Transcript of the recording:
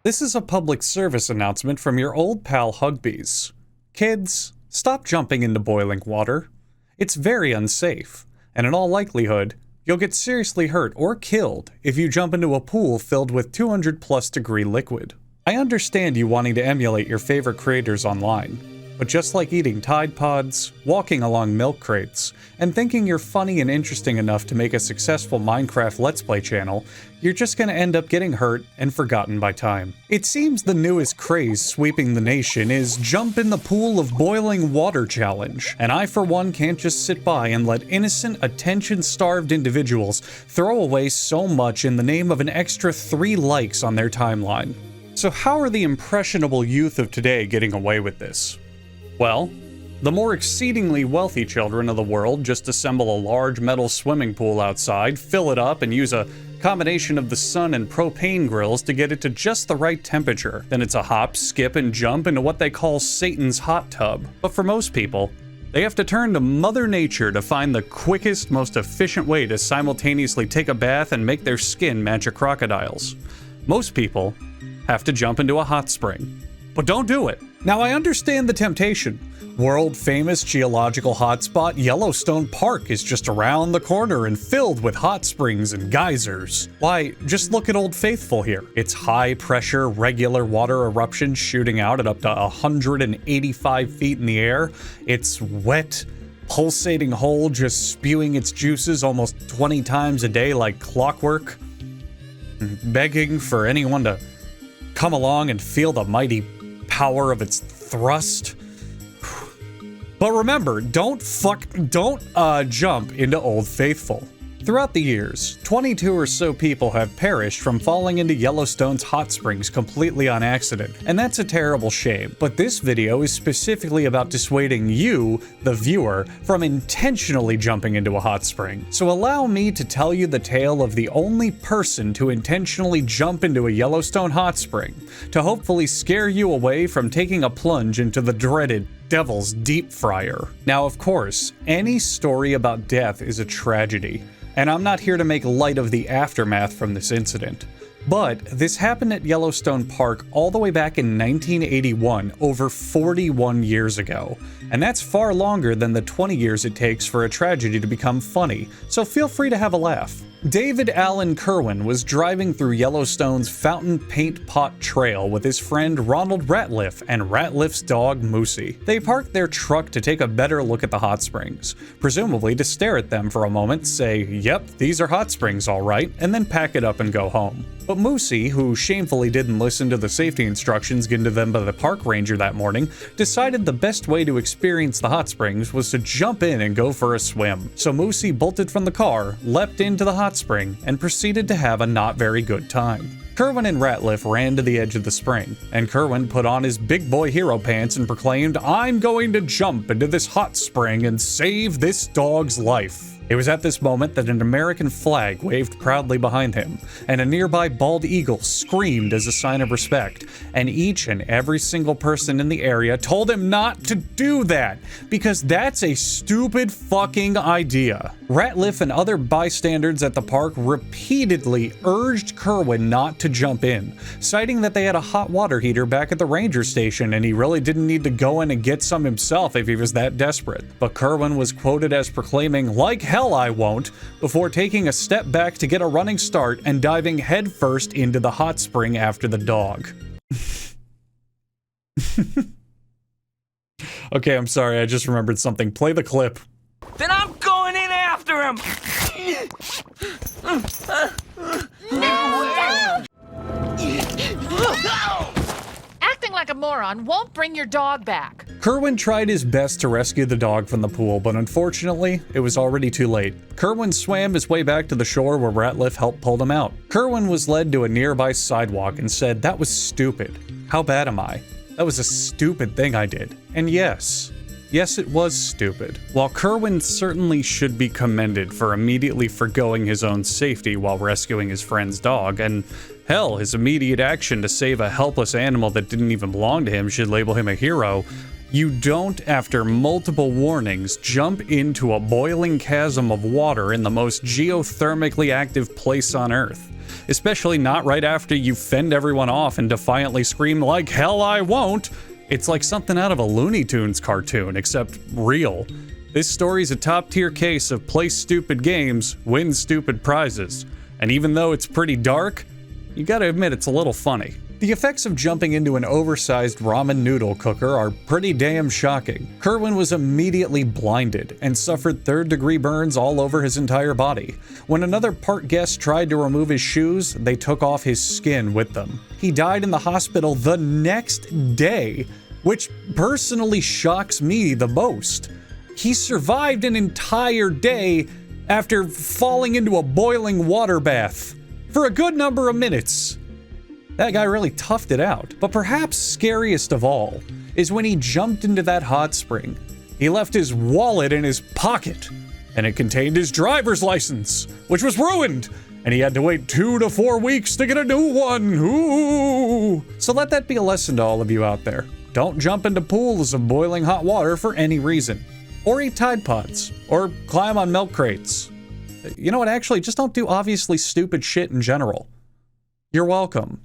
This is a public service announcement from your old pal Huggbees. Kids, stop jumping into boiling water. It's very unsafe, and in all likelihood, you'll get seriously hurt or killed if you jump into a pool filled with 200+ degree liquid. I understand you wanting to emulate your favorite creators online, but just like eating Tide Pods, walking along milk crates, and thinking you're funny and interesting enough to make a successful Minecraft Let's Play channel, you're just gonna end up getting hurt and forgotten by time. It seems the newest craze sweeping the nation is Jump in the Pool of Boiling Water Challenge, and I for one can't just sit by and let innocent, attention-starved individuals throw away so much in the name of an extra 3 likes on their timeline. So how are the impressionable youth of today getting away with this? Well, the more exceedingly wealthy children of the world just assemble a large metal swimming pool outside, fill it up, and use a combination of the sun and propane grills to get it to just the right temperature. Then it's a hop, skip, and jump into what they call Satan's hot tub. But for most people, they have to turn to Mother Nature to find the quickest, most efficient way to simultaneously take a bath and make their skin match a crocodile's. Most people have to jump into a hot spring. But don't do it. Now, I understand the temptation. World-famous geological hotspot Yellowstone Park is just around the corner and filled with hot springs and geysers. Why, just look at Old Faithful here. It's high-pressure, regular water eruptions shooting out at up to 185 feet in the air. It's wet, pulsating hole just spewing its juices almost 20 times a day like clockwork, begging for anyone to come along and feel the mighty power of its thrust. But remember, don't jump into Old Faithful. Throughout the years, 22 or so people have perished from falling into Yellowstone's hot springs completely on accident, and that's a terrible shame. But this video is specifically about dissuading you, the viewer, from intentionally jumping into a hot spring. So allow me to tell you the tale of the only person to intentionally jump into a Yellowstone hot spring, to hopefully scare you away from taking a plunge into the dreaded Devil's Deep Fryer. Now, of course, any story about death is a tragedy, and I'm not here to make light of the aftermath from this incident. But this happened at Yellowstone Park all the way back in 1981, over 41 years ago. And that's far longer than the 20 years it takes for a tragedy to become funny, so feel free to have a laugh. David Kirwan was driving through Yellowstone's Fountain Paint Pot Trail with his friend Ronald Ratliff and Ratliff's dog Moosey. They parked their truck to take a better look at the hot springs, presumably to stare at them for a moment, say, "Yep, these are hot springs all right," and then pack it up and go home. But Moosey, who shamefully didn't listen to the safety instructions given to them by the park ranger that morning, decided the best way to experience the hot springs was to jump in and go for a swim. So Moosey bolted from the car, leapt into the hot spring, and proceeded to have a not very good time. Kirwan and Ratliff ran to the edge of the spring, and Kirwan put on his big boy hero pants and proclaimed, "I'm going to jump into this hot spring and save this dog's life." It was at this moment that an American flag waved proudly behind him, and a nearby bald eagle screamed as a sign of respect, and each and every single person in the area told him not to do that, because that's a stupid fucking idea. Ratliff and other bystanders at the park repeatedly urged Kirwan not to jump in, citing that they had a hot water heater back at the ranger station and he really didn't need to go in and get some himself if he was that desperate. But Kirwan was quoted as proclaiming, "Like hell I won't," before taking a step back to get a running start and diving headfirst into the hot spring after the dog. Okay, I'm sorry, I just remembered something. Play the clip. Then I'm going in after him! Acting like a moron won't bring your dog back. Kirwan tried his best to rescue the dog from the pool, but unfortunately, it was already too late. Kirwan swam his way back to the shore where Ratliff helped pull him out. Kirwan was led to a nearby sidewalk and said, "That was stupid. How bad am I? That was a stupid thing I did." And yes, it was stupid. While Kirwan certainly should be commended for immediately forgoing his own safety while rescuing his friend's dog, and hell, his immediate action to save a helpless animal that didn't even belong to him should label him a hero, you don't, after multiple warnings, jump into a boiling chasm of water in the most geothermically active place on Earth. especially not right after you fend everyone off and defiantly scream like, "Hell I won't!" It's like something out of a Looney Tunes cartoon, except real. This story's a top-tier case of play stupid games, win stupid prizes. And even though it's pretty dark, you gotta admit it's a little funny. The effects of jumping into an oversized ramen noodle cooker are pretty damn shocking. Kirwan was immediately blinded and suffered third-degree burns all over his entire body. When another park guest tried to remove his shoes, they took off his skin with them. He died in the hospital the next day, which personally shocks me the most. He survived an entire day after falling into a boiling water bath for a good number of minutes. That guy really toughed it out. But perhaps scariest of all is when he jumped into that hot spring. He left his wallet in his pocket, and it contained his driver's license, which was ruined, and he had to wait 2 to 4 weeks to get a new one. Ooh. So let that be a lesson to all of you out there. Don't jump into pools of boiling hot water for any reason. Or eat Tide Pods. Or climb on milk crates. You know what, actually, just don't do obviously stupid shit in general. You're welcome.